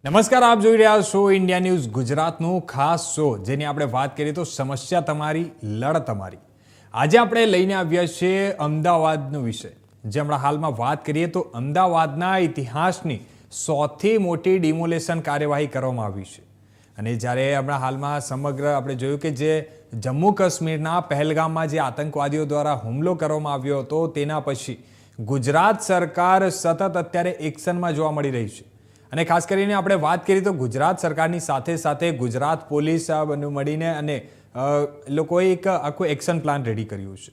નમસ્કાર, આપ જોઈ રહ્યા છો ઇન્ડિયા ન્યૂઝ ગુજરાતનું ખાસ શો, જેની આપણે વાત કરીએ તો સમસ્યા તમારી, લડત અમારી. આજે આપણે લઈને આવ્યા છીએ અમદાવાદનો વિષય. જે હમણાં હાલમાં વાત કરીએ તો અમદાવાદના ઇતિહાસની સૌથી મોટી ડિમોલેશન કાર્યવાહી કરવામાં આવી છે. અને જ્યારે હમણાં હાલમાં સમગ્ર આપણે જોયું કે જે જમ્મુ કાશ્મીરના પહેલગામમાં જે આતંકવાદીઓ દ્વારા હુમલો કરવામાં આવ્યો હતો, તેના પછી ગુજરાત સરકાર સતત અત્યારે એક્શનમાં જોવા મળી રહી છે. અને ખાસ કરીને આપણે વાત કરીએ તો ગુજરાત સરકારની સાથે સાથે ગુજરાત પોલીસ મળીને અને લોકોએ એક આખું એક્શન પ્લાન રેડી કર્યું છે.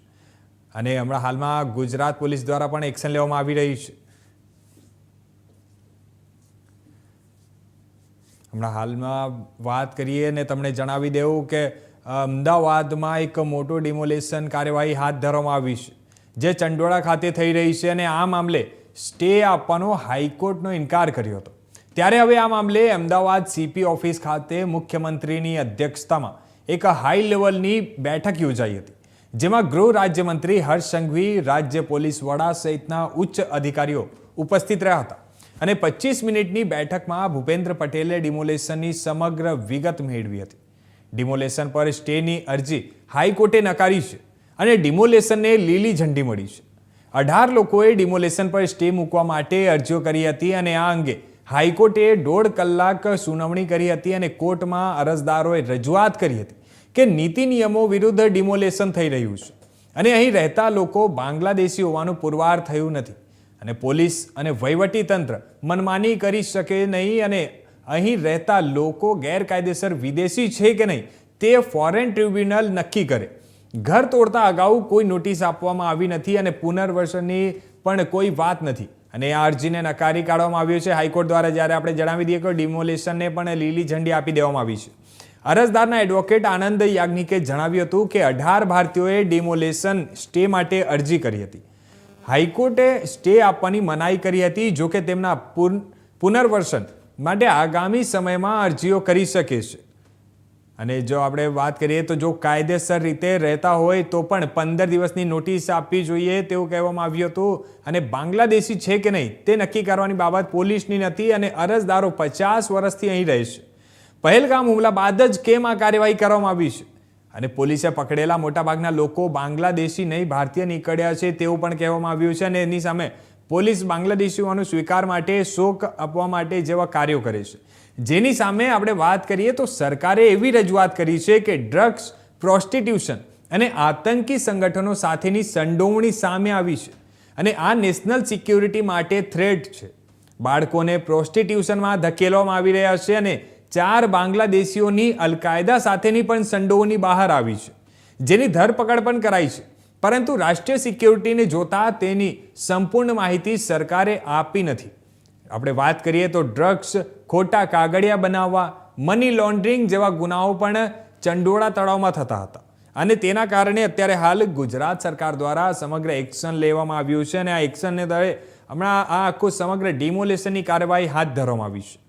અને હમણાં હાલમાં ગુજરાત પોલીસ દ્વારા પણ એક્શન લેવામાં આવી રહી છે. હમણાં હાલમાં વાત કરીએ અને તમને જણાવી દેવું કે અમદાવાદમાં એક મોટું ડિમોલેશન કાર્યવાહી હાથ ધરવામાં આવી છે, જે ચંડોળા ખાતે થઈ રહી છે. અને આ મામલે સ્ટે આપવાનો હાઈકોર્ટનો ઇનકાર કર્યો હતો. ત્યારે હવે આ મામલે અમદાવાદ સીપી ઓફિસ ખાતે મુખ્યમંત્રીની અધ્યક્ષતામાં એક હાઈ લેવલની બેઠક યોજાઈ હતી, જેમાં ગૃહ રાજ્યમંત્રી હર્ષ સંઘવી, રાજ્ય પોલીસ વડા સહિતના ઉચ્ચ અધિકારીઓ ઉપસ્થિત રહ્યા હતા. અને 25 મિનિટની બેઠકમાં ભૂપેન્દ્ર પટેલે ડિમોલેશનની સમગ્ર વિગત મેળવી હતી. ડિમોલેશન પર સ્ટેની અરજી હાઈકોર્ટે નકારી છે અને ડિમોલેશનને લીલી ઝંડી મળી છે. 18 લોકોએ ડિમોલેશન પર સ્ટે મૂકવા માટે અરજીઓ કરી હતી અને આ અંગે હાઈકોર્ટે 1.5 કલાક સુનાવણી કરી હતી. અને કોર્ટમાં અરજદારોએ રજૂઆત કરી હતી કે નીતિ નિયમો વિરુદ્ધ ડિમોલેશન થઈ રહ્યું છે અને અહીં રહેતા લોકો બાંગ્લાદેશી હોવાનું પુરવાર થયું નથી. અને પોલીસ અને વહીવટી તંત્ર મનમાની કરી શકે નહીં અને અહીં રહેતા લોકો ગેરકાયદેસર વિદેશી છે કે નહીં તે ફોરેન ટ્રિબ્યુનલ નક્કી કરે. ઘર તોડતા અગાઉ કોઈ નોટિસ આપવામાં આવી નથી અને પુનર્વસનની પણ કોઈ વાત નથી. અને આ અરજીને નકારી કાઢવામાં આવ્યો છે હાઈકોર્ટ દ્વારા. જ્યારે આપણે જણાવી દઈએ કે ડિમોલેશનને પણ લીલી ઝંડી આપી દેવામાં આવી છે. અરજદારના એડવોકેટ આનંદ યાજ્ઞિકે જણાવ્યું હતું કે 18 ભારતીયોએ ડિમોલેશન સ્ટે માટે અરજી કરી હતી. હાઈકોર્ટે સ્ટે આપવાની મનાઈ કરી હતી. જો કે તેમના પુનર્વસન માટે આગામી સમયમાં અરજીઓ કરી શકે છે. અને જો આપણે વાત કરીએ તો જો કાયદેસર રીતે રહેતા હોય તો પણ 15 દિવસની નોટિસ આપવી જોઈએ તેવું કહેવામાં આવ્યું હતું. અને બાંગ્લાદેશી છે કે નહીં તે નક્કી કરવાની બાબત પોલીસની નથી અને અરજદારો 50 વર્ષથી અહીં રહે છે. પહેલગામ હુમલા બાદ જ કેમ આ કાર્યવાહી કરવામાં આવી છે? અને પોલીસે પકડેલા મોટાભાગના લોકો બાંગ્લાદેશી નહીં ભારતીય નીકળ્યા છે તેવું પણ કહેવામાં આવ્યું છે. અને એની સામે પોલીસ બાંગ્લાદેશીઓનો સ્વીકાર માટે, શોક આપવા માટે જેવા કાર્યો કરે છે. જેની સામે આપણે વાત કરીએ તો સરકારે એવી રજૂઆત કરી છે કે ડ્રગ્સ, પ્રોસ્ટિટ્યુશન અને આતંકી સંગઠનો સાથેની સંડોવણી સામે આવી છે અને આ નેશનલ સિક્યુરિટી માટે થ્રેટ છે. બાળકોને પ્રોસ્ટિટ્યુશનમાં ધકેલવામાં આવી રહ્યા છે અને 4 બાંગ્લાદેશીઓની અલ-કાયદા સાથેની પણ સંડોવણી બહાર આવી છે, જેની ધરપકડ પણ કરાઈ છે. પરંતુ રાષ્ટ્રીય સિક્યુરિટીને જોતા તેની સંપૂર્ણ માહિતી સરકારે આપી નથી. આપણે વાત કરીએ તો ડ્રગ્સ, ખોટા કાગળિયા બનાવવા, મની લોન્ડરિંગ જેવા ગુનાઓ પણ ચંડોળા તળાવમાં થતા હતા. અને તેના કારણે અત્યારે હાલ ગુજરાત સરકાર દ્વારા સમગ્ર એક્શન લેવામાં આવ્યું છે અને આ એક્શનને તળે હમણાં આ આખું સમગ્ર ડિમોલેશનની કાર્યવાહી હાથ ધરવામાં આવી છે.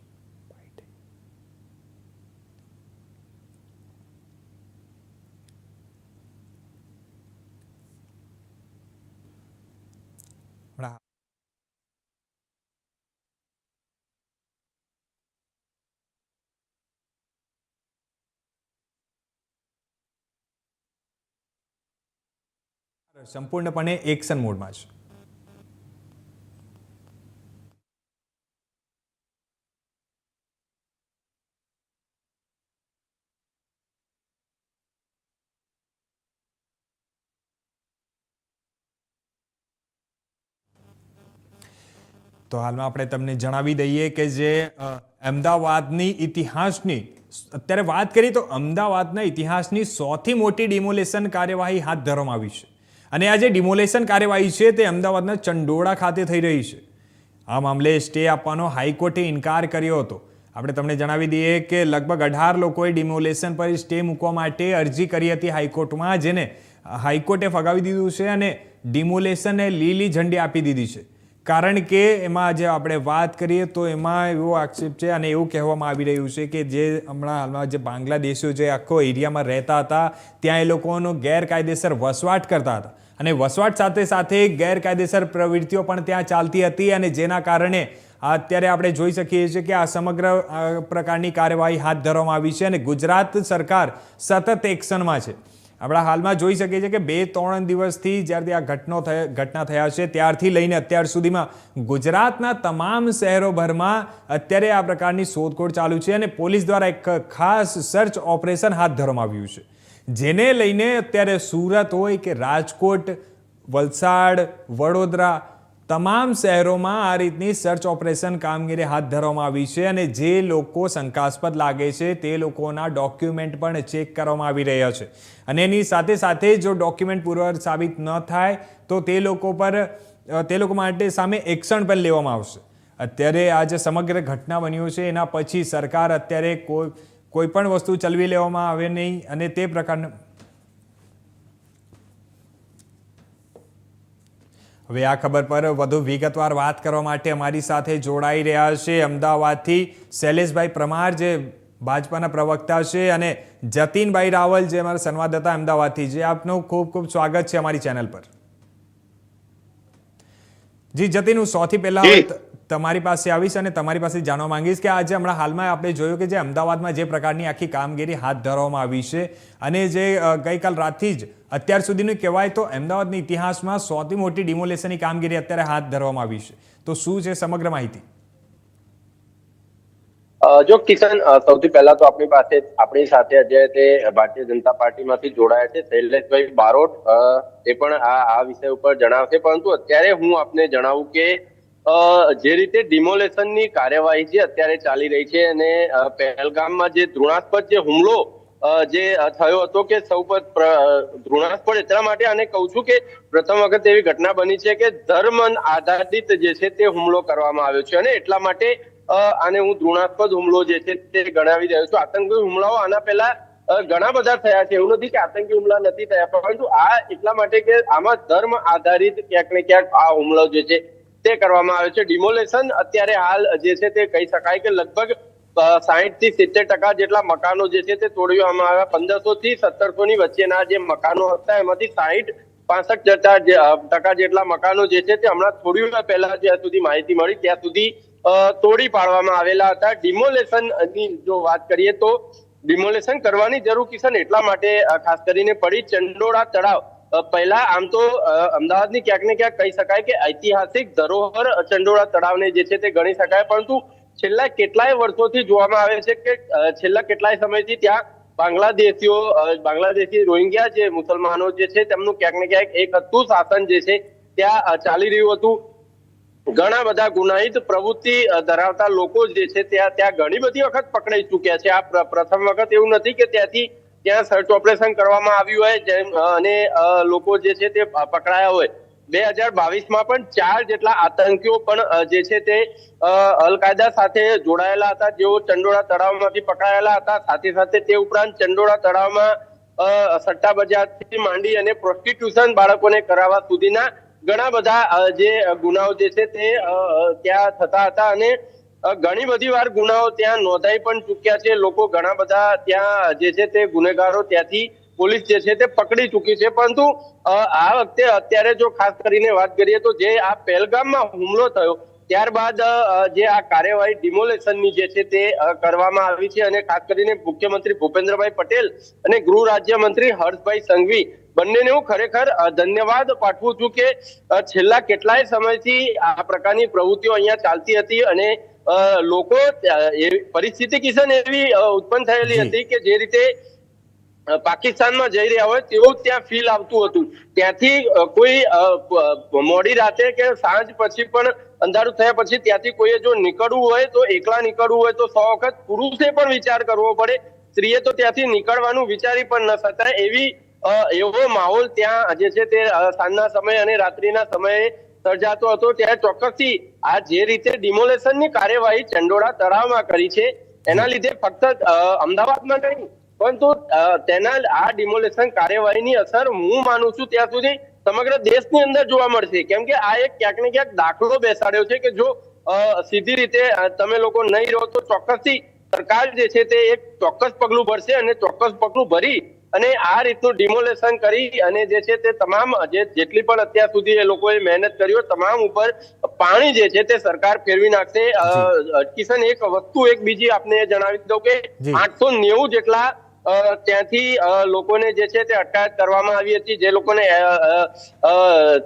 સંપૂર્ણપણે એક્શન મોડમાં છે. તો હાલમાં આપણે તમને જણાવી દઈએ કે જે અમદાવાદની ઇતિહાસની અત્યારે વાત કરીએ તો અમદાવાદના ઇતિહાસની સૌથી મોટી ડિમોલેશન કાર્યવાહી હાથ ધરવામાં આવી છે. અને આ જે ડિમોલેશન કાર્યવાહી છે તે અમદાવાદના ચંડોળા ખાતે થઈ રહી છે. આ મામલે સ્ટે આપવાનો હાઈકોર્ટે ઇનકાર કર્યો હતો. આપણે તમને જણાવી દઈએ કે લગભગ 18 લોકોએ ડિમોલેશન પર સ્ટે મૂકવા માટે અરજી કરી હતી હાઈકોર્ટમાં, જેને હાઈકોર્ટે ફગાવી દીધું છે અને ડિમોલેશનને લીલી ઝંડી આપી દીધી છે. કારણ કે એમાં જે આપણે વાત કરીએ તો એમાં એવો આક્ષેપ છે અને એવું કહેવામાં આવી રહ્યું છે કે જે હમણાં હાલમાં જે બાંગ્લાદેશીઓ જે આખો એરિયામાં રહેતા હતા ત્યાં એ લોકોનો ગેરકાયદેસર વસવાટ કરતા હતા અને વસવાટ સાથે સાથે ગેરકાયદેસર પ્રવૃત્તિઓ પણ ત્યાં ચાલતી હતી અને જેના કારણે અત્યારે આપણે જોઈ શકીએ છીએ કે આ સમગ્ર પ્રકારની કાર્યવાહી હાથ ધરવામાં આવી છે અને ગુજરાત સરકાર સતત એક્શનમાં છે. આપણા હાલમાં જોઈ શકીએ છીએ કે 2-3 દિવસથી જ્યારથી આ ઘટના થયા છે ત્યારથી લઈને અત્યાર સુધીમાં ગુજરાતના તમામ શહેરોભરમાં અત્યારે આ પ્રકારની શોધખોળ ચાલુ છે અને પોલીસ દ્વારા એક ખાસ સર્ચ ઓપરેશન હાથ ધરવામાં આવ્યું છે, જેને લઈને અત્યારે સુરત હોય કે રાજકોટ, વલસાડ, વડોદરા તમામ શહેરોમાં આ રીતની સર્ચ ઓપરેશન કામગીરી હાથ ધરવામાં આવી છે અને જે લોકો શંકાસ્પદ લાગે છે તે લોકોના ડોક્યુમેન્ટ પણ ચેક કરવામાં આવી રહ્યા છે અને એની સાથે સાથે જો ડોક્યુમેન્ટ પુરવાર સાબિત ન થાય તો તે લોકો માટે સામે એક્શન પણ લેવામાં આવશે. અત્યારે આ જે સમગ્ર ઘટના બન્યો છે એના પછી સરકાર અત્યારે કોઈ પણ વસ્તુ ચલવી લેવામાં આવે નહીં અને તે પ્રકારના. હવે આ ખબર પર વધુ વિગતવાર વાત કરવા માટે અમારી સાથે જોડાઈ રહ્યા છે અમદાવાદથી શૈલેષભાઈ પરમાર, જે ભાજપાના પ્રવક્તા છે, અને જતીનભાઈ રાવલ, જે અમારા સંવાદદાતા અમદાવાદથી. જે આપનું ખૂબ ખૂબ સ્વાગત છે અમારી ચેનલ પર. જી જતીન, હું સૌથી પહેલા તમારી પાસે આવીશ અને તમારી પાસે જાણવા માંગીશ કે આજે હમણાં હાલમાં આપણે જોયું કે જે અમદાવાદમાં જે પ્રકારની આખી કામગીરી હાથ ધરવામાં આવી છે અને જે ગઈકાલ રાતથી જ અત્યાર સુધીનું કહેવાય તો અમદાવાદની ઇતિહાસમાં સૌથી મોટી ડિમોલેશનની કામગીરી અત્યારે હાથ ધરવામાં આવી છે, તો શું છે સમગ્ર માહિતી? જો કિશન, સૌથી પહેલા તો આપણી સાથે આજે તે ભારતીય જનતા પાર્ટીમાંથી જોડાયા છે શૈલેષભાઈ બારોટ, એ પણ આ વિષય ઉપર જણાવશે. પરંતુ અત્યારે હું આપને જણાવું કે જે રીતે ડિમોલેશનની કાર્યવાહી છે અત્યારે ચાલી રહી છે અને પહેલગામમાં જે ઘૃણાસ્પદ જે હુમલો જે થયો હતો કે સૌ ઘૃણાસ્પદ એટલા માટે આને કહું છું કે પ્રથમ વખત એવી ઘટના બની છે કે ધર્મ આધારિત જે છે તે હુમલો કરવામાં આવ્યો છે અને એટલા માટે આને હું ઘૃણાસ્પદ હુમલો જે છે તે ગણાવી રહ્યો છું. આતંકી હુમલાઓ આના પહેલા ઘણા બધા થયા છે, એવું નથી કે આતંકી હુમલા નથી થયા, પરંતુ આ એટલા માટે કે આમાં ધર્મ આધારિત ક્યાંક ને ક્યાંક આ હુમલો જે છે તે કરવામાં આવ્યો છે. ડિમોલેશન અત્યારે હાલ જે છે તે કહી શકાય કે લગભગ 60 થી 70% જેટલા મકાનો જે છે તે તોડવામાં આવ્યા. 1500 થી 1700 ની વચ્ચેના જે મકાનો હતા એમાંથી 60-65% જેટલા મકાનો જે છે તે હમણાં થોડી વાર પહેલા જ્યાં સુધી માહિતી મળી ત્યાં સુધી તોડી પાડવામાં આવેલા હતા. ડિમોલેશન ની જો વાત કરીએ તો ડિમોલેશન કરવાની જરૂર કિશન એટલા માટે ખાસ કરીને પડી. ચંડોળા તળાવ પહેલા આમ તો અમદાવાદની ક્યાંક ને ક્યાંક કહી શકાય કે ઐતિહાસિક ધરોહર ચંડોળા તળાવને જે છે તે ગણી શકાય, પરંતુ છેલ્લા કેટલાય વર્ષોથી જોવામાં આવે છે કે છેલ્લા કેટલાય સમયથી ત્યાં બાંગ્લાદેશી રોહિંગ્યા જે મુસલમાનો જે છે તેમનું ક્યાંક ને ક્યાંક એક હતું શાસન જે છે ત્યાં ચાલી રહ્યું હતું. ઘણા બધા ગુનાહિત પ્રવૃત્તિ ધરાવતા લોકો જે છે ત્યાં ઘણી બધી વખત પકડાઈ ચુક્યા છે. આ પ્રથમ વખત એવું નથી કે ત્યાં સર્ચ ઓપરેશન કરવામાં આવ્યું હોય અને લોકો જે છે તે પકડાયા હોય. 2022માં પણ 4 જેટલા આતંકીઓ પણ જે છે તે અલ-કાયદા સાથે જોડાયેલા હતા, જેઓ ચંડોળા તળાવમાંથી પકડાયેલા હતા. સાથે સાથે તે ઉપરાંત ચંડોળા તળાવમાં સટ્ટા બજારથી માંડી અને પ્રોસ્ટિટ્યુશન બાળકોને કરાવવા સુધીના ઘણા બધા જે ગુનાઓ જે છે તે ત્યાં થતા હતા અને ઘણી બધી વાર ગુનાઓ ત્યાં નોંધાઈ પણ ચૂક્યા છે. લોકો ઘણા બધા ત્યાં જે છે તે ગુનેગારો ત્યાંથી પોલીસ જે છે તે પકડી ચૂકી છે. પરંતુ આ વખતે અત્યારે જો ખાસ કરીને વાત કરીએ તો જે આ પહેલગામમાં હુમલો થયો ત્યારબાદ જે આ કાર્યવાહી ડિમોલેશનની જે છે તે કરવામાં આવી છે અને ખાસ કરીને મુખ્યમંત્રી ભૂપેન્દ્રભાઈ પટેલ અને ગૃહ રાજ્યમંત્રી હર્ષભાઈ સંઘવી બંનેને હું ખરેખર ધન્યવાદ પાઠવું છું કે છેલ્લા કેટલાય સમયથી આ પ્રકારની પ્રવૃત્તિઓ અહીંયા ચાલતી હતી અને લોકો પરિસ્થિતિ કિશન એવી ઉત્પન્ન થયેલી હતી કે જે રીતે પાકિસ્તાનમાં જઈ રહ્યા હોય તેવું ત્યાં ફીલ આવતું હતું. ત્યાંથી કોઈ મોડી રાતે કે સાંજ પછી પણ અંધારું થયા પછી ત્યાંથી કોઈએ જો નીકળવું હોય તો એકલા નીકળવું હોય તો 100 વખત પુરુષે પણ વિચાર કરવો પડે, સ્ત્રીએ તો ત્યાંથી નીકળવાનું વિચારી પણ ન શકાય. એવો માહોલ ત્યાં જે છે તે સાંજના સમયે અને રાત્રિના સમયે સર્જાતો હતો. ત્યારે ચોક્કસથી આ જે રીતે ડિમોલેશનની કાર્યવાહી ચંડોળા તળાવમાં કરી છે એના લીધે ફક્ત અમદાવાદમાં નહીં પરંતુ તેના આ ડિમોલેશન કાર્યવાહીની અસર હું માનું છું ત્યાં સુધી સમગ્ર દેશની અંદર જોવા મળશે. કેમ કે આ એક ક્યાંક ને ક્યાંક દાખલો બેસાડ્યો છે કે જો સીધી રીતે તમે લોકો નહીં રહો તો ચોક્કસથી સરકાર જે છે તે એક ચોક્કસ પગલું ભરશે અને ચોક્કસ પગલું ભરી અને આ રીતનું ડિમોલેશન કરી અને જે છે તે તમામ જેટલી પણ અત્યાર સુધી એ લોકોએ મહેનત કરી હોય તમામ ઉપર પાણી જે છે તે સરકાર ફેરવી નાખશે. કિશન, એક વસ્તુ એક બીજી આપને જણાવી દઉં કે 890 જેટલા ત્યાંથી લોકોને જે છે તે અટકાયત કરવામાં આવી હતી, જે લોકોને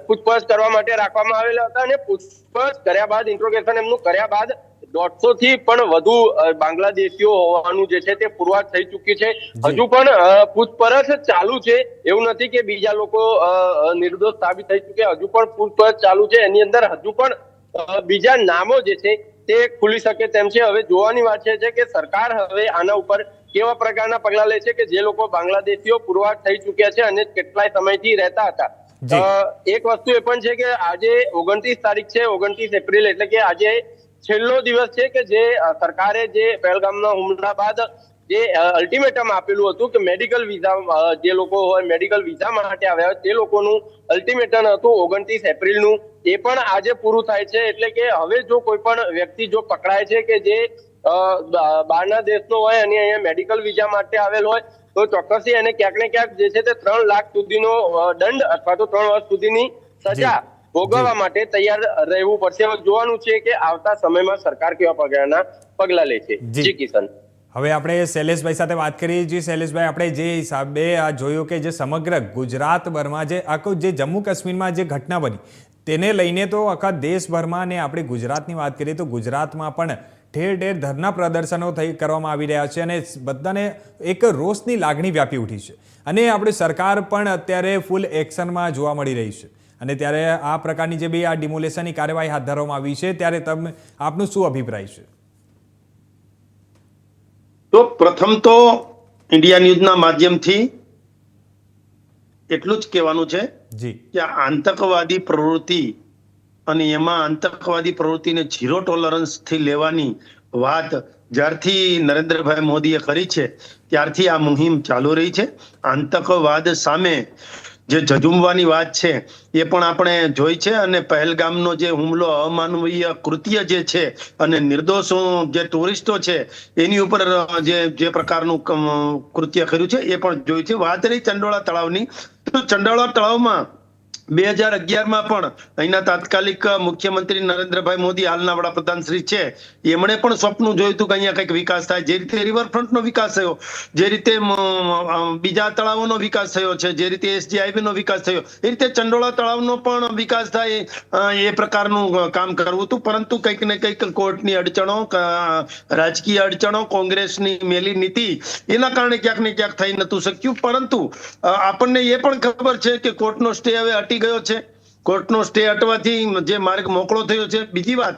પૂછપરછ કરવા માટે રાખવામાં આવેલા હતા, અને પૂછપરછ કર્યા બાદ, ઇન્ટ્રોગેશન એમનું કર્યા બાદ 150 થી પણ વધુ બાંગ્લાદેશીઓ હોવાનું જે છે તે પુરવાર થઈ ચૂકી છે. હજુ પણ પૂછપરછ ચાલુ છે, એવું નથી કે બીજા લોકો નિર્દોષ સાબિત થઈ ચૂક્યા, હજુ પણ પૂછપરછ ચાલુ છે. એની અંદર હજુ પણ બીજા નામો જે છે તે ખુલી શકે તેમ છે. હવે જોવાની વાત છે કે સરકાર હવે આના ઉપર કેવા પ્રકારના પગલા લે છે કે જે લોકો બાંગ્લાદેશીઓ પુરવાર થઈ ચૂક્યા છે અને કેટલાય સમયથી રહેતા હતા. એક વસ્તુ એ પણ છે કે આજે 29 તારીખ છે, 29 એપ્રિલ, એટલે કે આજે છેલ્લો દિવસ છે કે જે સરકારે જે પહેલગામના હુમલા બાદ જે અલ્ટિમેટમ આપેલું હતું કે મેડિકલ વિઝા, જે લોકો હોય મેડિકલ વિઝા માટે આવ્યા હોય તે લોકોનું અલ્ટિમેટમ હતું 29 એપ્રિલનું, એ પણ આજે પૂરું થાય છે. એટલે કે હવે જો કોઈ પણ વ્યક્તિ જો પકડાય છે કે જે બહારના દેશનો હોય અને અહીંયા મેડિકલ વિઝા માટે આવેલ હોય તો ચોક્કસથી એને ક્યાંક ને ક્યાંક જે છે તે 3 લાખ સુધીનો દંડ અથવા તો 3 વર્ષ સુધીની સજા ભોગવવા માટે તૈયાર રહેવું પડશે. જોવાનું છે કે આવતા સમયમાં સરકાર કેવા પ્રકારના પગલા લે છે. જી કિશન. હવે આપણે શૈલેષભાઈ સાથે વાત કરીએ. જી શૈલેષભાઈ, આપણે જે હિસાબે આ જોયું કે જે સમગ્ર ગુજરાતભરમાં જે આખું જે જમ્મુ કાશ્મીરમાં જે ઘટના બની તેને લઈને તો આખા દેશભરમાં, ને આપણે ગુજરાતની વાત કરીએ તો ગુજરાતમાં પણ ઠેર ઠેર ધરના પ્રદર્શનો કરવામાં આવી રહ્યા છે અને બધાને એક રોષની લાગણી વ્યાપી ઉઠી છે. અને આપણી સરકાર પણ અત્યારે ફૂલ એક્શનમાં જોવા મળી રહી છે. અને ત્યારે આ પ્રકારની જે બી આ ડિમોલેશનની કાર્યવાહી હાથ ધરવામાં આવી છે ત્યારે આપનું શું અભિપ્રાય છે? તો પ્રથમ તો ઇન્ડિયા ન્યૂઝના માધ્યમથી એટલું જ કહેવાનું છે કે આતંકવાદી પ્રવૃત્તિ અને એમાં આતંકવાદી પ્રવૃત્તિને ઝીરો ટોલરન્સ થી લેવાની વાત જ્યારથી નરેન્દ્રભાઈ મોદીએ કરી છે ત્યારથી આ મુહિમ ચાલુ રહી છે. આતંકવાદ સામે જે ઝઝુમવાની વાત છે એ પણ આપણે જોઈ છે. અને પહેલગામનો જે હુમલો અમાનવીય કૃત્ય જે છે અને નિર્દોષો જે ટુરિસ્ટો છે એની ઉપર જે પ્રકારનું કૃત્ય કર્યું છે એ પણ જોયું છે. વાત રહી ચંડોળા તળાવની, તો ચંડોળા તળાવમાં 2011માં પણ અહીંના તાત્કાલિક મુખ્યમંત્રી નરેન્દ્રભાઈ મોદી, હાલના વડાપ્રધાન શ્રી છે, એમણે પણ સ્વપ્ન જોયું હતું કે અહીંયા કંઈક વિકાસ થાય. જે રીતે રિવરફ્રન્ટનો વિકાસ થયો, જે રીતે બીજા તળાવોનો વિકાસ થયો છે, જે રીતે એસજી હાઈવેનો વિકાસ થયો, એ રીતે ચંડોળા તળાવનો પણ વિકાસ થાય એ પ્રકારનું કામ કરવું હતું. પરંતુ કંઈક ને કંઈક કોર્ટની અડચણો, રાજકીય અડચણો, કોંગ્રેસની મેલી નીતિ, એના કારણે ક્યાંક ને ક્યાંક થઈ નતું શક્યું. પરંતુ આપણને એ પણ ખબર છે કે કોર્ટનો સ્ટે હવે હટી ગયો છે. કોર્ટનો સ્ટે હટવાથી જે માર્ગ મોકળો થયો છે. બીજી વાત,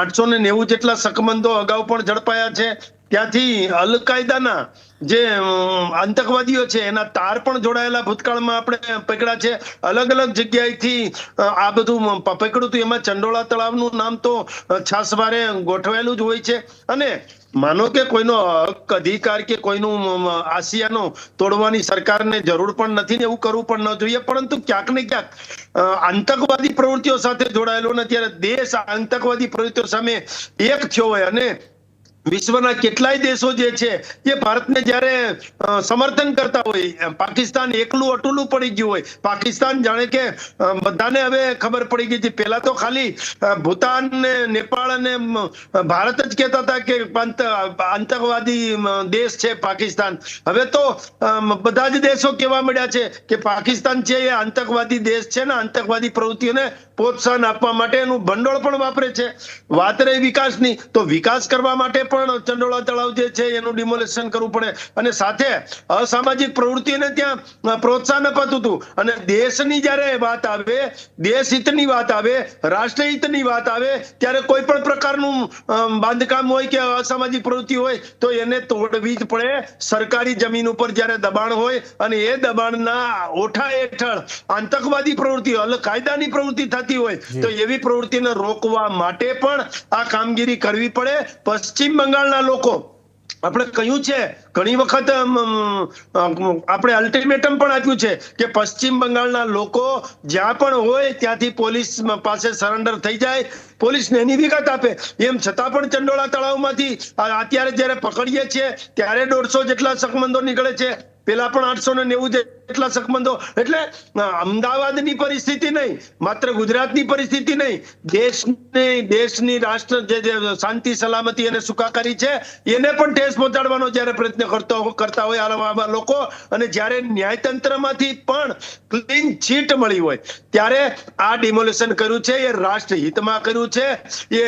890 જેટલા શકમંદો અગાઉ પણ ઝડપાયા છે. ત્યાંથી અલ કાયદાના જે આતંકવાદીઓ છે એના તાર પણ જોડાયેલા ભૂતકાળમાં આપણે પકડ્યા છે. અલગ અલગ જગ્યાએથી આ બધું પકડ્યું હતું. એમાં ચંડોળા તળાવનું નામ તો છાસવારે ગોઠવાયેલું જ હોય છે. અને માનો કે કોઈનો હક અધિકાર કે કોઈનું આશિયાનો તોડવાની સરકારને જરૂર પણ નથી ને એવું કરવું પણ ન જોઈએ. પરંતુ ક્યાંક ને ક્યાંક આતંકવાદી પ્રવૃત્તિઓ સાથે જોડાયેલો ને ત્યારે દેશ આતંકવાદી પ્રવૃત્તિઓ સામે એક થયો હોય અને વિશ્વના કેટલાય દેશો જે છે એ ભારતને જ્યારે સમર્થન કરતા હોય, પાકિસ્તાન એકલું અટુલું પડી ગયું હોય. પાકિસ્તાન જાણે કે બધાને હવે ખબર પડી ગઈ છે. પહેલા તો ખાલી ભૂતાન ને નેપાળ અને ભારત જ કહેતા હતા કે આતંકવાદી દેશ છે પાકિસ્તાન. હવે તો બધા જ દેશો કહેવા મળ્યા છે કે પાકિસ્તાન છે એ આતંકવાદી દેશ છે ને આતંકવાદી પ્રવૃત્તિઓને પ્રોત્સાહન આપવા માટે એનું ભંડોળ પણ વાપરે છે. વાત રહી વિકાસની, તો વિકાસ કરવા માટે પણ ચંડોળા તળાવ જે છે એનું ડિમોલેશન કરવું પડે. અને સાથે અસામાજિક પ્રવૃત્તિને ત્યાં પ્રોત્સાહન અપાતું હતું. અને દેશની જ્યારે વાત આવે, દેશ હિતની વાત આવે, રાષ્ટ્ર હિતની વાત આવે, ત્યારે કોઈ પણ પ્રકારનું બાંધકામ હોય કે અસામાજિક પ્રવૃત્તિ હોય તો એને તોડવી જ પડે. સરકારી જમીન ઉપર જ્યારે દબાણ હોય અને એ દબાણના ઓઠા હેઠળ આતંકવાદી પ્રવૃત્તિ, અલ કાયદાની પ્રવૃત્તિ થતી હોય તો એવી પ્રવૃત્તિને રોકવા માટે પણ આ કામગીરી કરવી પડે. પશ્ચિમ બંગાળના લોકો, આપણે કહ્યું છે ઘણી વખત, આપણે અલ્ટિમેટમ પણ આપ્યું છે કે પશ્ચિમ બંગાળના લોકો જ્યાં પણ હોય ત્યાંથી પોલીસ પાસે સરેન્ડર થઈ જાય, પોલીસને એની વિગત આપે. એમ છતાં પણ ચંડોળા તળાવમાંથી અત્યારે જયારે પકડીએ છીએ ત્યારે 150 જેટલા શકમંદો નીકળે છે. પેલા પણ 890 જેટલા શકમંદો. એટલે અમદાવાદની પરિસ્થિતિ નહીં, માત્ર ગુજરાતની પરિસ્થિતિ નહીં, દેશની રાષ્ટ્ર જે શાંતિ સલામતી અને સુખાકારી છે એને પણ ઠેસ પહોંચાડવાનો જ્યારે પ્રયત્ન કરતા હોય આવા લોકો, અને જ્યારે ન્યાયતંત્રમાંથી પણ ક્લીન ચીટ મળી હોય ત્યારે આ ડિમોલેશન કર્યું છે એ રાષ્ટ્રહિતમાં કર્યું છે, એ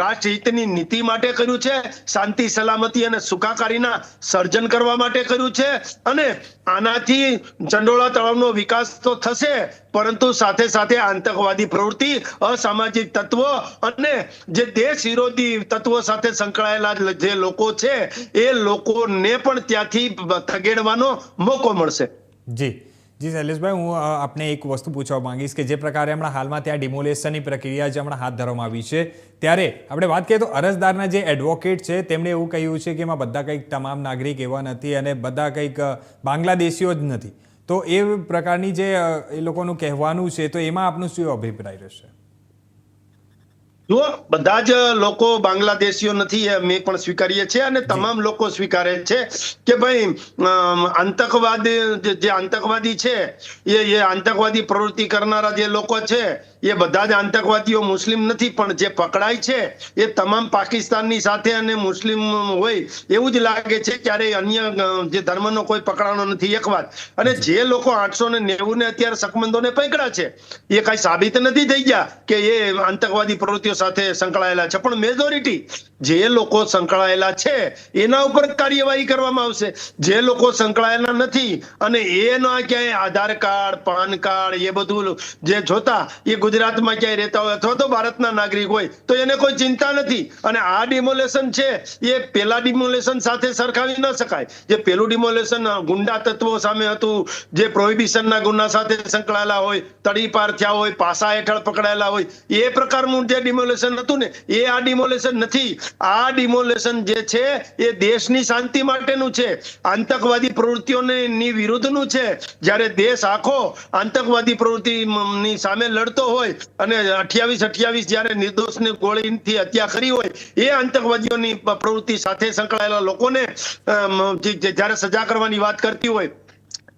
રાષ્ટ્રહિતની નીતિ માટે કર્યું છે, શાંતિ સલામતી અને સુખાકારીના સર્જન કરવા માટે કર્યું છે. અને આનાથી ચંડોળા તળાવનો વિકાસ તો થશે, પરંતુ સાથે સાથે આતંકવાદી પ્રવૃત્તિ, અસામાજિક તત્વો અને જે દેશ વિરોધી તત્વો સાથે સંકળાયેલા જે લોકો છે એ લોકોને પણ ત્યાંથી તગેડવાનો મોકો મળશે. જી શૈલેષભાઈ, હું આપને એક વસ્તુ પૂછવા માંગીશ કે જે પ્રકારે હમણાં હાલમાં ત્યાં ડિમોલેશનની પ્રક્રિયા જે હમણાં હાથ ધરવામાં આવી છે, ત્યારે આપણે વાત કરીએ તો અરજદારના જે એડવોકેટ છે તેમણે એવું કહ્યું છે કે એમાં બધા કંઈક તમામ નાગરિક એવા નથી અને બધા કંઈક બાંગ્લાદેશીઓ જ નથી. તો એ પ્રકારની જે એ લોકોનું કહેવાનું છે, તો એમાં આપનું શું અભિપ્રાય રહેશે? જો બધા જ લોકો બાંગ્લાદેશીઓ નથી, અમે પણ સ્વીકારીએ છીએ અને તમામ લોકો સ્વીકારે છે કે ભાઈ જે આતંકવાદી છે એ આતંકવાદી પ્રવૃત્તિ કરનારા જે લોકો છે એ બધા જ આતંકવાદીઓ મુસ્લિમ નથી, પણ જે પકડાય છે એ તમામ પાકિસ્તાનની સાથે અને મુસ્લિમ હોય એવું જ લાગે છે. ક્યારેય અન્ય જે ધર્મનો કોઈ પકડાનો નથી, એક વાત. અને જે લોકો 890 ને અત્યારે શકમંદોને પકડ્યા છે એ કઈ સાબિત નથી થઈ ગયા કે એ આતંકવાદી પ્રવૃત્તિઓ સાથે સંકળાયેલા છે, પણ મેજોરિટી જે લોકો સંકળાયેલા છે એના ઉપર કાર્યવાહી કરવામાં આવશે. જે લોકો સંકળાયેલા નથી અને એના ક્યાંય આધાર કાર્ડ, પાન કાર્ડ એ બધું જે જોતા એ ગુજરાતમાં ક્યાંય રહેતા હોય અથવા તો ભારતના નાગરિક હોય તો એને કોઈ ચિંતા નથી. અને આ ડિમોલેશન છે એ પેલા ડિમોલેશન સાથે સરખાવી ન શકાય. જે પેલું ડિમોલેશન ગુંડા તત્વો સામે હતું, જે પ્રોહિબિશનના ગુના સાથે સંકળાયેલા હોય, તડીપાર થયા હોય, પાસા હેઠળ પકડાયેલા હોય, એ પ્રકારનું જે ડિમોલેશન હતું ને એ આ ડિમોલેશન નથી. આ ડિમોલેશન જે છે એ દેશની શાંતિ માટેનું છે, આતંકવાદી પ્રવૃત્તિઓની વિરુદ્ધનું છે. જ્યારે દેશ આખો આતંકવાદી પ્રવૃત્તિની સામે લડતો હોય અને 28 જ્યારે નિર્દોષને ગોળીથી હત્યા કરી હોય એ આતંકવાદીઓની પ્રવૃત્તિ સાથે સંકળાયેલા લોકોને જ્યારે સજા કરવાની વાત કરતી હોય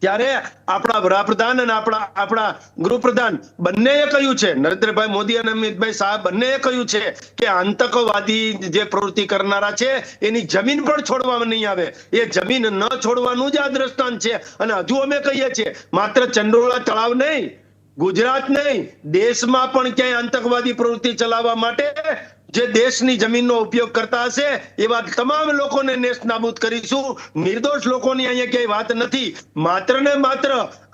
ત્યારે આપણા વડાપ્રધાન અને આપણા ગૃહપ્રધાન બંનેએ કહ્યું છે, નરેન્દ્રભાઈ મોદી અને અમિતભાઈ શાહ બંનેએ કહ્યું છે કે આતંકવાદી જે પ્રવૃત્તિ કરનારા છે એની જમીન પણ છોડવામાં નહીં આવે. એ જમીન ન છોડવાનું જ આ દ્રષ્ટાંત છે. અને હજુ અમે કહીએ છીએ માત્ર ચંડોળા તળાવ નહીં, ગુજરાત નહીં, દેશમાં પણ ક્યાંય આતંકવાદી પ્રવૃત્તિ ચલાવવા માટે જે દેશની જમીનનો ઉપયોગ કરતા હશે એવા તમામ લોકોને નેસ્તનાબૂદ કરીશું. નિર્દોષ લોકોની અહીંયા ક્યાંય વાત નથી. માત્ર ને માત્ર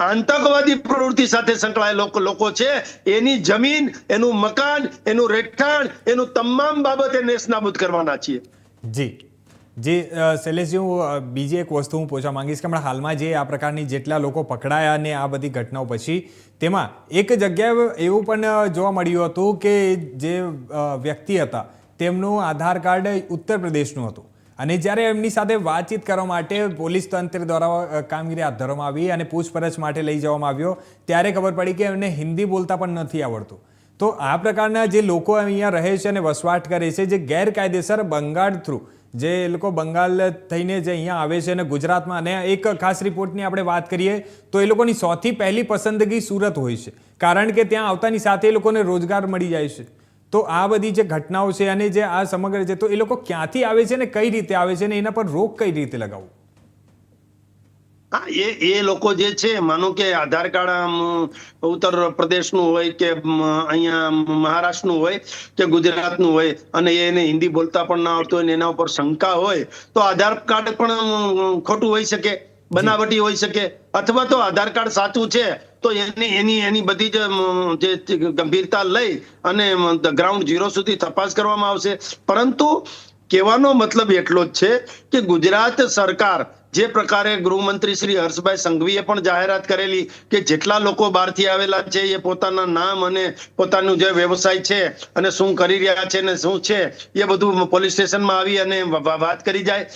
આતંકવાદી પ્રવૃત્તિ સાથે સંકળાયેલા લોકો છે એની જમીન, એનું મકાન, એનું રહેઠાણ, એનું તમામ બાબતે નેસ્તનાબૂદ કરવાના છીએ. જી શૈલેષજી, હું બીજી એક વસ્તુ હું પૂછવા માંગીશ કે હમણાં હાલમાં જે આ પ્રકારની જેટલા લોકો પકડાયા અને આ બધી ઘટનાઓ પછી તેમાં એક જગ્યાએ એવું પણ જોવા મળ્યું હતું કે જે વ્યક્તિ હતા તેમનું આધાર કાર્ડ ઉત્તર પ્રદેશનું હતું અને જ્યારે એમની સાથે વાતચીત કરવા માટે પોલીસ તંત્ર દ્વારા કામગીરી હાથ ધરવામાં આવી અને પૂછપરછ માટે લઈ જવામાં આવ્યો ત્યારે ખબર પડી કે એમને હિન્દી બોલતા પણ નથી આવડતું. તો આ પ્રકારના જે લોકો અહીંયા રહે છે અને વસવાટ કરે છે, જે ગેરકાયદેસર બંગાળ થ્રુ જે લોકો બંગાળ થઈને જે અહીંયા આવે છે અને ગુજરાતમાં, અને એક ખાસ રિપોર્ટની આપણે વાત કરીએ તો એ લોકોની સૌથી પહેલી પસંદગી સુરત હોય છે, કારણ કે ત્યાં આવતાની સાથે એ લોકોને રોજગાર મળી જાય છે. તો આ બધી જે ઘટનાઓ છે અને જે આ સમગ્ર છે, તો એ લોકો ક્યાંથી આવે છે ને કઈ રીતે આવે છે ને એના પર રોક કઈ રીતે લગાવવું? હા, એ લોકો જે છે, માનો કે આધાર કાર્ડ ઉત્તર પ્રદેશનું હોય કે અહીંયા મહારાષ્ટ્રનું હોય કે ગુજરાતનું હોય અને એને હિન્દી બોલતા પણ ના આવડતું હોય, એના ઉપર શંકા હોય તો આધાર કાર્ડ પણ ખોટું હોઈ શકે, બનાવટી હોઈ શકે, અથવા તો આધાર કાર્ડ સાચું છે તો એની બધી જે ગંભીરતા લઈ અને ગ્રાઉન્ડ ઝીરો સુધી તપાસ કરવામાં આવશે. પરંતુ કહેવાનો મતલબ એટલો જ છે કે ગુજરાત સરકાર જે પ્રકારે ગૃહમંત્રી શ્રી હર્ષભાઈ સંઘવીએ પણ જાહેરાત કરેલી કે જેટલા લોકો બહારથી આવેલા છે એ પોતાના નામ અને પોતાનું જે વ્યવસાય છે અને શું કરી રહ્યા છે ને શું છે એ બધું પોલીસ સ્ટેશનમાં આવી અને વાત કરી જાય.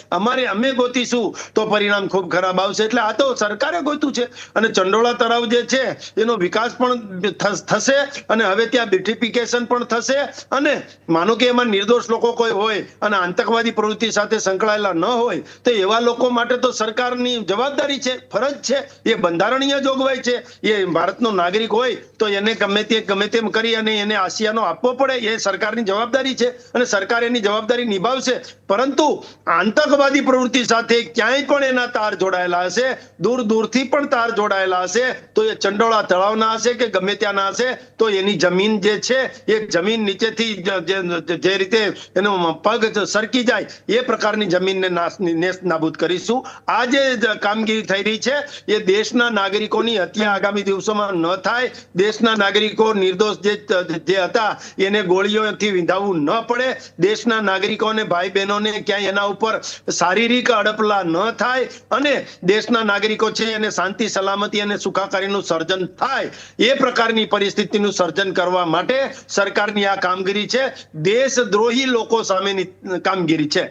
અમે ગોતીશું તો પરિણામ ખૂબ ખરાબ આવશે. એટલે આ તો સરકારે ગોત્યું છે અને ચંડોળા તળાવ જે છે એનો વિકાસ પણ થશે અને હવે ત્યાં બ્યુટિફિકેશન પણ થશે. અને માનો કે એમાં નિર્દોષ લોકો કોઈ હોય અને આતંકવાદી પ્રવૃત્તિ સાથે સંકળાયેલા ન હોય તો એવા લોકો માટે તો સરકારની જવાબદારી છે, ફરજ છે, એ બંધારણીય જોગવાઈ છે. એ ભારતનો નાગરિક હોય તો એને ગમે તેમ કરી અને એને આસિયાનો આપવો પડે, એ સરકારની જવાબદારી છે અને સરકાર એની જવાબદારી નિભાવશે. પરંતુ આતંકવાદી પ્રવૃત્તિ સાથે ક્યાંય પણ એના તાર જોડાયેલા હશે, દૂરથી પણ તાર જોડાયેલા હશે, તો એ ચંડોળા તળાવના હશે કે ગમે ત્યાંના હશે, તો એની જમીન જે છે એ જમીન નીચેથી જે રીતે એનો પગ સરકી જાય એ પ્રકારની જમીનને નેસ્ત નાબૂદ કરીશું. આ જે કામગીરી થઈ રહી છે એ દેશના નાગરિકોની હત્યા આગામી દિવસોમાં ન થાય, દેશના નાગરિકો નિર્દોષ જે હતા એને ગોળીઓથી વિંધાવવું ન પડે, દેશના નાગરિકો અને ભાઈ બહેનોને ક્યાંય એના ઉપર શારીરિક અડપલા ન થાય અને દેશના નાગરિકો છે એને શાંતિ સલામતી અને સુખાકારીનું સર્જન થાય, એ પ્રકારની પરિસ્થિતિનું સર્જન કરવા માટે સરકારની આ કામગીરી છે. દેશદ્રોહી લોકો સામેની કામગીરી છે.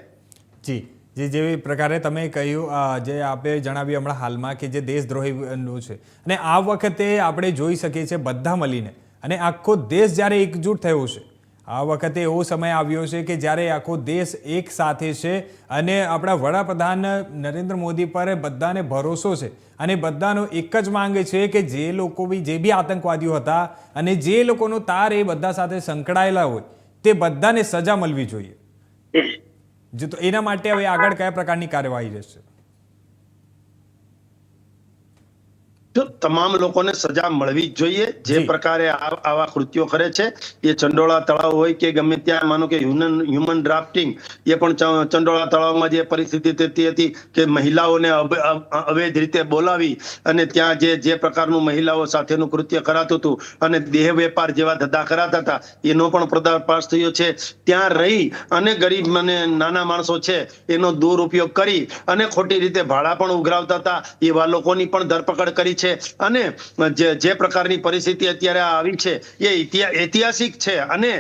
જી જી, જેવી પ્રકારે તમે કહ્યું, જે આપે જણાવ્યું હમણાં હાલમાં કે જે દેશદ્રોહીનું છે, અને આ વખતે આપણે જોઈ શકીએ છીએ બધા મળીને અને આખો દેશ જ્યારે એકજૂટ થયો છે, આ વખતે એવો સમય આવ્યો છે કે જ્યારે આખો દેશ એક સાથે છે અને આપણા વડાપ્રધાન નરેન્દ્ર મોદી પર બધાને ભરોસો છે અને બધાનો એક જ માંગ છે કે જે બી આતંકવાદીઓ હતા અને જે લોકોનો તાર એ બધા સાથે સંકળાયેલા હોય તે બધાને સજા મળવી જોઈએ. તો એના માટે હવે આગળ કયા પ્રકારની કાર્યવાહી રહેશે? જો તમામ લોકોને સજા મળવી જ જોઈએ જે પ્રકારે આવા કૃત્યો કરે છે. એ ચંડોળા તળાવ હોય કે ગમે ત્યાં, માનો કે હ્યુમન ડ્રાફ્ટિંગ, એ પણ ચંડોળા તળાવમાં જે પરિસ્થિતિ થતી હતી કે મહિલાઓને અવૈધ રીતે બોલાવી અને ત્યાં જે પ્રકારનું મહિલાઓ સાથેનું કૃત્ય કરાતું હતું અને દેહ વેપાર જેવા ધંધા કરાતા હતા, એનો પણ પર્દાફાશ થયો છે. ત્યાં રહી અને ગરીબ અને નાના માણસો છે એનો દુરુપયોગ કરી અને ખોટી રીતે ભાડા પણ ઉઘરાવતા હતા, એવા લોકોની પણ ધરપકડ કરી છે. અને જે પ્રકારની પરિસ્થિતિ અત્યારે આવી છે એ ઐતિહાસિક છે અને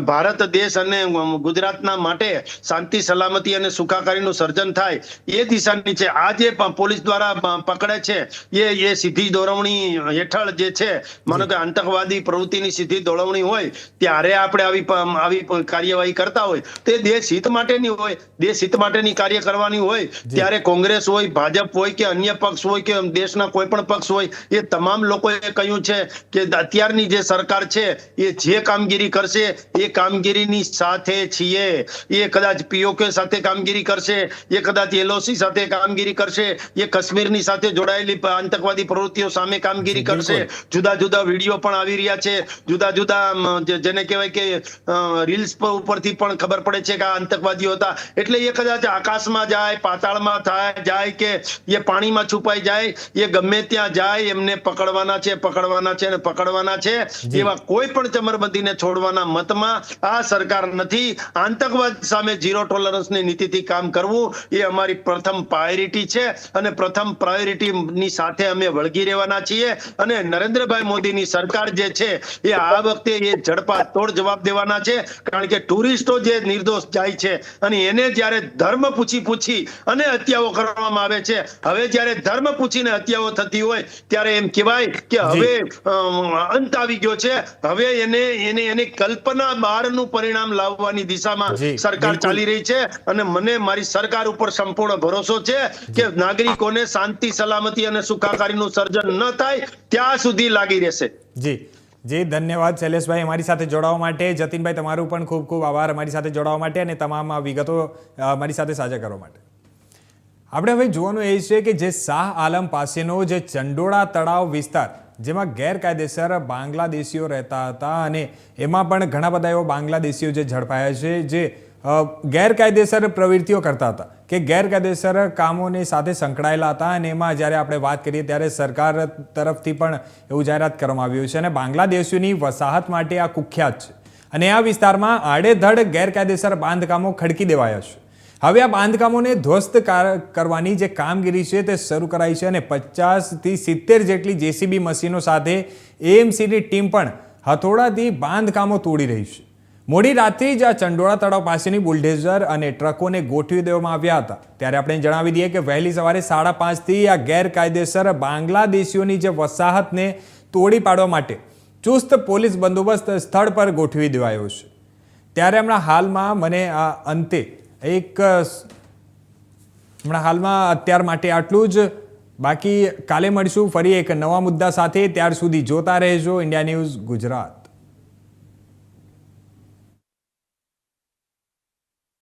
ભારત દેશ અને ગુજરાતના માટે શાંતિ સલામતી અને સુખાકારીનું સર્જન થાય એ દિશાની છે. આ જે પોલીસ દ્વારા પકડે છે એ સીધી દોરવણી હેઠળ જે છે, માનો કે આતંકવાદી પ્રવૃત્તિની સીધી દોરવણી હોય ત્યારે આપણે આવી કાર્યવાહી કરતા હોય તે દેશ હિત માટેની હોય, દેશ હિત માટેની કાર્ય કરવાની હોય ત્યારે કોંગ્રેસ હોય, ભાજપ હોય કે અન્ય પક્ષ હોય કે દેશના કોઈ પણ પક્ષ હોય, એ તમામ લોકોએ કહ્યું છે કે અત્યારની જે સરકાર છે એ જે કામગીરી કરશે એ કામગીરીની સાથે છીએ. એ કદાચ પીઓકે સાથે કામગીરી કરશે, એ કદાચ એલઓસી સાથે કામગીરી કરશે, એ કાશ્મીરની સાથે જોડાયેલી આતંકવાદી પ્રવૃત્તિઓ સામે કામગીરી કરશે. જુદા જુદા વિડીયો પણ આવી રહ્યા છે, જુદા જુદા જેને કહેવાય કે રીલ્સ ઉપરથી પણ ખબર પડે છે કે આ આતંકવાદીઓ હતા. એટલે એ કદાચ આકાશમાં જાય, પાતાળમાં જાય કે એ પાણીમાં છુપાઈ જાય, એ ગમે ત્યાં જાય, એમને પકડવાના છે અને પકડવાના છે. એવા કોઈ પણ ચમરબંધીને છોડવાના મતમાં આ સરકાર નથી. આતંકવાદ સામે ઝીરો ટોલરન્સની નીતિથી કામ કરવું એ અમારી પ્રથમ પ્રાયોરિટી છે અને પ્રથમ પ્રાયોરિટીની સાથે અમે વળગી રહેવાના છીએ. અને નરેન્દ્રભાઈ મોદીની સરકાર જે છે એ આ વખતે એ ઝડપાતોડ જવાબ દેવાના છે, કારણ કે ટુરિસ્ટો જે નિર્દોષ જાય છે અને એને જ્યારે ધર્મ પૂછી અને હત્યાઓ કરવામાં આવે છે, હવે જ્યારે ધર્મ પૂછીને હત્યાઓ થતી હોય ત્યારે એમ કહેવાય કે હવે અંત આવી ગયો છે. હવે એને કલ્પના બહારનું પરિણામ લાવવાની દિશામાં સરકાર ચાલી રહી છે અને મને મારી સરકાર ઉપર સંપૂર્ણ ભરોસો છે કે નાગરિકોને શાંતિ સલામતી અને સુખાકારીનું સર્જન ન થાય ત્યાં સુધી લાગી રહેશે. જી ધન્યવાદ શૈલેષભાઈ અમારી સાથે જોડાવા માટે. જતીનભાઈ તમારું પણ ખૂબ ખૂબ આભાર અમારી સાથે જોડાવા માટે અને તમામ વિગતો અમારી સાથે સાझा કરવા માટે. આપણે હવે જોવાનું એ છે કે જે શાહ આલમ પાસેનો જે ચંડોળા તળાવ વિસ્તાર, જેમાં ગેરકાયદેસર બાંગ્લાદેશીઓ રહેતા હતા અને એમાં પણ ઘણા બધા એવા બાંગ્લાદેશીઓ જે ઝડપાયા છે જે ગેરકાયદેસર પ્રવૃત્તિઓ કરતા હતા કે ગેરકાયદેસર કામોની સાથે સંકળાયેલા હતા. અને એમાં જ્યારે આપણે વાત કરીએ ત્યારે સરકાર તરફથી પણ એવું જાહેરાત કરવામાં આવ્યું છે અને બાંગ્લાદેશીઓની વસાહત માટે આ કુખ્યાત છે અને આ વિસ્તારમાં આડેધડ ગેરકાયદેસર બાંધકામો ખડકી દેવાયા છે. હવે આ બાંધકામોને ધ્વસ્ત કરવાની જે કામગીરી છે તે શરૂ કરાઈ છે અને 50 થી 70 જેટલી જેસીબી મશીનો સાથે એએમસીની ટીમ પણ હથોડાથી બાંધકામો તોડી રહી છે. મોડી રાત્રે જ આ ચંડોળા તળાવ પાસેની બુલડોઝર અને ટ્રકોને ગોઠવી દેવામાં આવ્યા હતા. ત્યારે આપણે જણાવી દઈએ કે વહેલી સવારે 5:30 થી આ ગેરકાયદેસર બાંગ્લાદેશીઓની જે વસાહતને તોડી પાડવા માટે ચુસ્ત પોલીસ બંદોબસ્ત સ્થળ પર ગોઠવી દેવાયો છે. ત્યારે હમણાં હાલમાં મને આ અંતે એક હમણાં હાલમાં અત્યાર માટે આટલું જ. બાકી કાલે મળીશું ફરી એક નવા મુદ્દા સાથે. ત્યાર સુધી જોતા રહેજો ઇન્ડિયા ન્યૂઝ ગુજરાત.